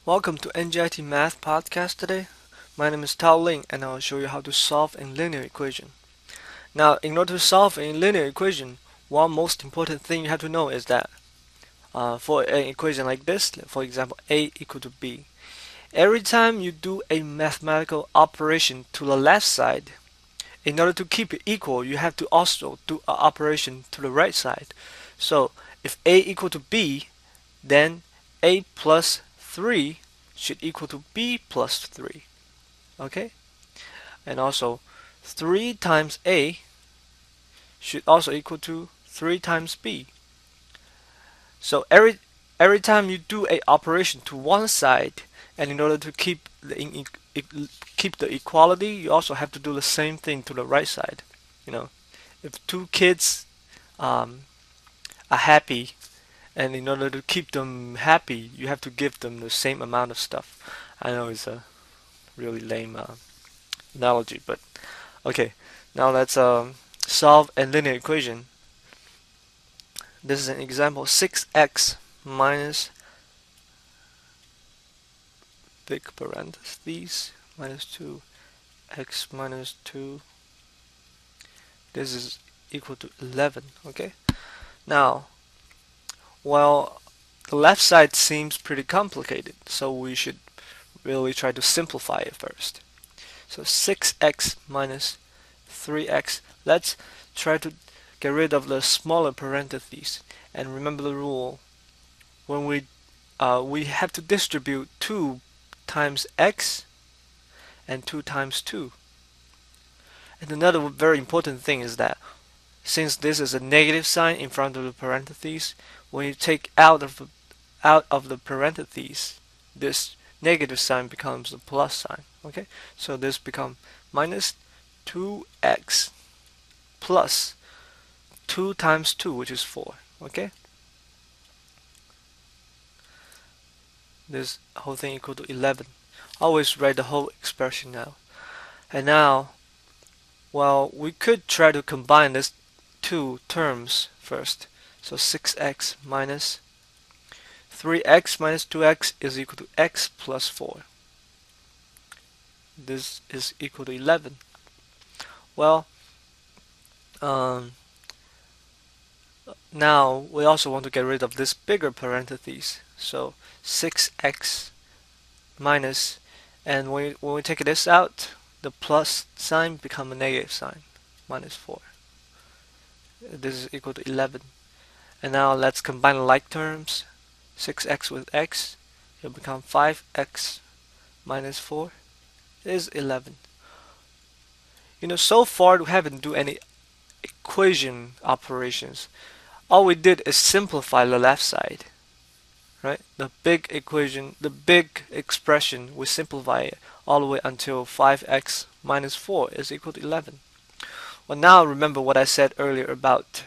Welcome to NGIT Math Podcast today. My name is Tao Ling and I will show you how to solve a linear equation. Now, in order to solve a linear equation, one most important thing you have to know is that for an equation like this, for example, A equal to B, every time you do a mathematical operation to the left side, in order to keep it equal, you have to also do an operation to the right side. So, if A equal to B, then A plus 3 should equal to B plus 3. Okay? And also 3 times A should also equal to 3 times B. So every time you do a operation to one side, and in order to keep the equality, you also have to do the same thing to the right side. You know, if two kids um, are happy, and in order to keep them happy, you have to give them the same amount of stuff. I know it's a really lame analogy, but okay. Now let's solve a linear equation. This is an example: 6x minus big parentheses minus 2x minus 2. This is equal to 11. Okay. Now, well, the left side seems pretty complicated, so we should really try to simplify it first. So 6x minus 3x. Let's try to get rid of the smaller parentheses. And remember the rule: when we have to distribute 2 times x and 2 times 2. And another very important thing is that since this is a negative sign in front of the parentheses, when you take out of the parentheses, this negative sign becomes a plus sign. Okay, so this becomes minus 2x plus 2 times 2, which is 4. Okay, this whole thing equal to 11. Always write the whole expression now. And now, well, we could try to combine these two terms first. So 6x minus 3x minus 2x is equal to x plus 4. This is equal to 11. Well, um, now we also want to get rid of this bigger parentheses. So 6x minus, and when we take this out, the plus sign becomes a negative sign, minus 4. This is equal to 11. And now let's combine the like terms. 6x with x, it'll become 5x minus 4 is 11. So far we haven't do any equation operations. All we did is simplify the left side, right? The big equation, the big expression, we simplify it all the way until 5x minus 4 is equal to 11. Well, now remember what I said earlier about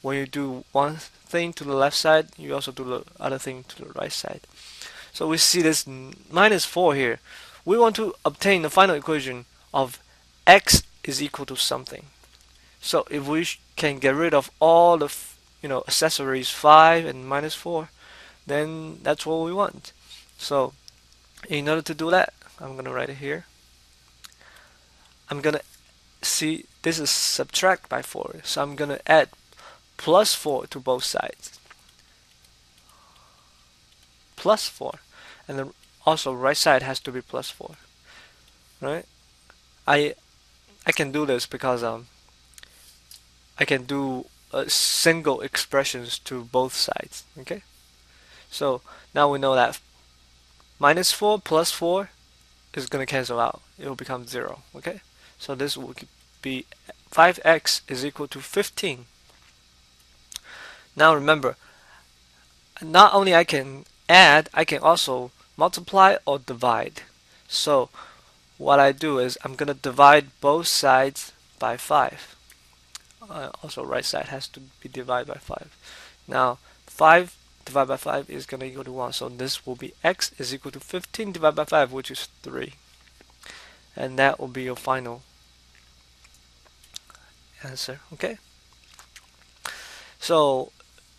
when you do one thing to the left side, you also do the other thing to the right side. So we see this minus 4 here. We want to obtain the final equation of x is equal to something. So if we can get rid of all the accessories 5 and minus 4, then that's what we want. So in order to do that, I'm going to write it here. I'm going to see this is subtract by 4. So I'm going to add plus 4 to both sides. Plus 4. And then also right side has to be plus 4. Right? I can do this because I can do single expressions to both sides. Okay? So now we know that minus 4 plus 4 is going to cancel out. It will become 0. Okay? So this will be 5x is equal to 15. Now remember, not only I can add, I can also multiply or divide. So what I do is I'm going to divide both sides by 5. Also right side has to be divided by 5. Now 5 divided by 5 is going to equal to 1. So this will be x is equal to 15 divided by 5, which is 3. And that will be your final answer. Okay? So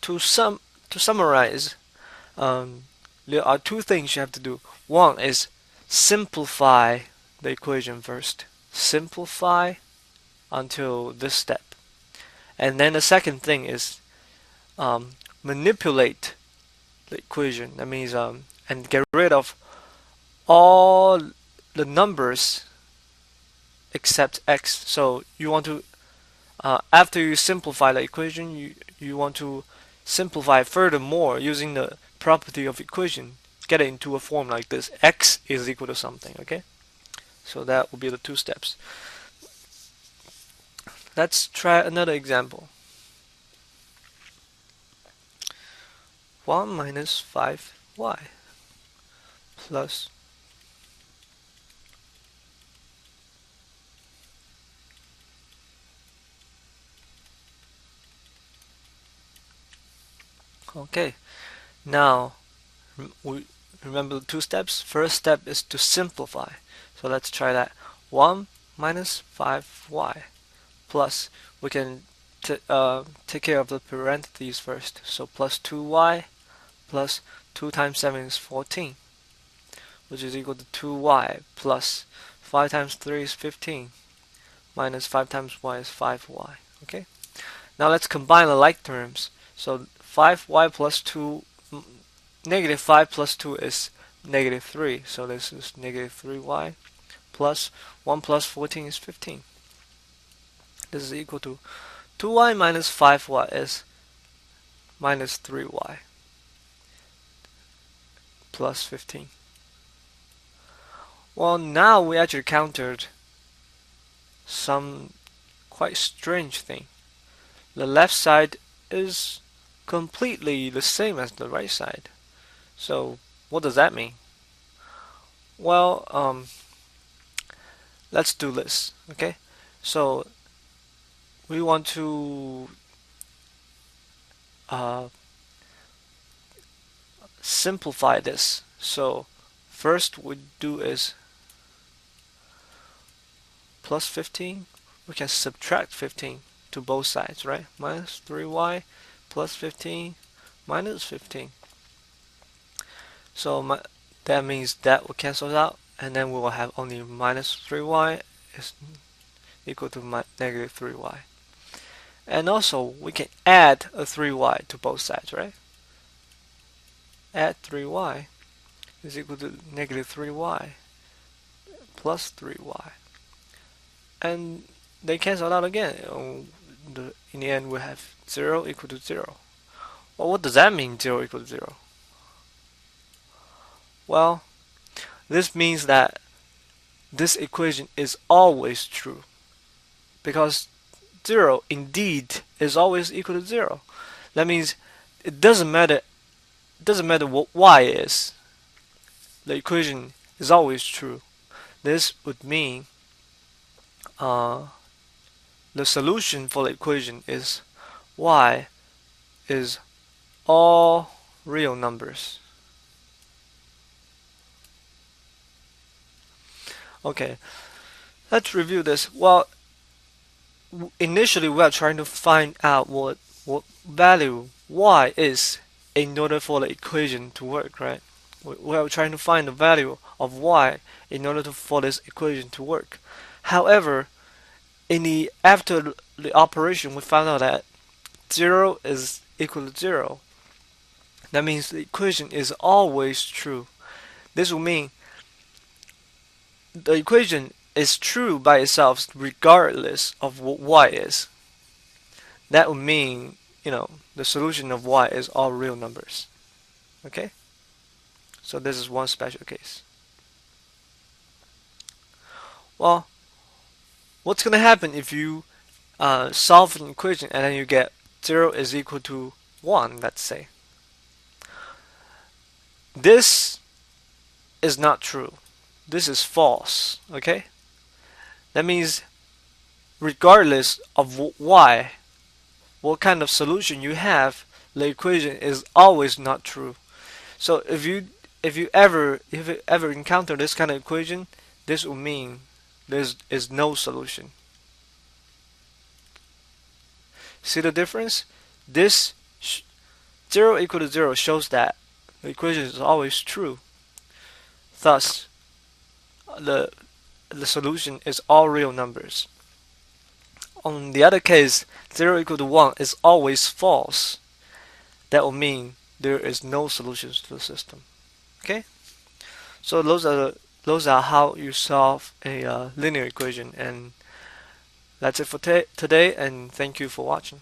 to summarize, there are two things you have to do. One is simplify the equation first. Simplify until this step. And then the second thing is manipulate the equation. That means and get rid of all the numbers except x. So you want to after you simplify the equation, you want to simplify furthermore using the property of equation. Get it into a form like this: x is equal to something. Okay, so that will be the two steps. Let's try another example. 1 minus 5y plus okay. Now we remember the two steps. First step is to simplify. So let's try that. 1 minus 5y plus, we can take care of the parentheses first. So plus 2y plus 2 times 7 is 14, which is equal to 2y plus 5 times 3 is 15 minus 5 times y is 5y. Okay. Now let's combine the like terms. So 5y plus 2, negative 5 plus 2 is negative 3. So this is negative 3y plus 1 plus 14 is 15. This is equal to 2y minus 5y is minus 3y plus 15. Well, now we actually countered some quite strange thing. The left side is completely the same as the right side. So what does that mean? Well, let's do this. Okay, so we want to simplify this. So first we do is plus 15. We can subtract 15 to both sides, right? Minus 3y plus 15 minus 15. So that means that will cancel out, and then we will have only minus 3y is equal to negative 3y. And also we can add a 3y to both sides, right? Add 3y is equal to negative 3y plus 3y. And they cancel out again. In the end we have 0 equal to 0. Well, what does that mean, 0 equal to 0? Well, this means that this equation is always true, because 0 indeed is always equal to 0. That means it doesn't matter what y is, the equation is always true. This would mean the solution for the equation is y is all real numbers. Okay, let's review this. Well, initially we are trying to find out what value y is in order for the equation to work, right? We are trying to find the value of y in order for this equation to work. However, after the operation, we found out that 0 is equal to 0. That means the equation is always true. This will mean the equation is true by itself regardless of what y is. That would mean, the solution of y is all real numbers. Okay? So this is one special case. Well, what's going to happen if you solve an equation and then you get 0 is equal to 1, let's say? This is not true. This is false, okay? That means regardless of y, what kind of solution you have, the equation is always not true. So if you ever encounter this kind of equation, this will mean there is no solution. See the difference? This 0 equal to 0 shows that the equation is always true. Thus, the solution is all real numbers. On the other case, 0 equal to 1 is always false. That will mean there is no solutions to the system. Okay? So those are how you solve a linear equation, and that's it for today, and thank you for watching.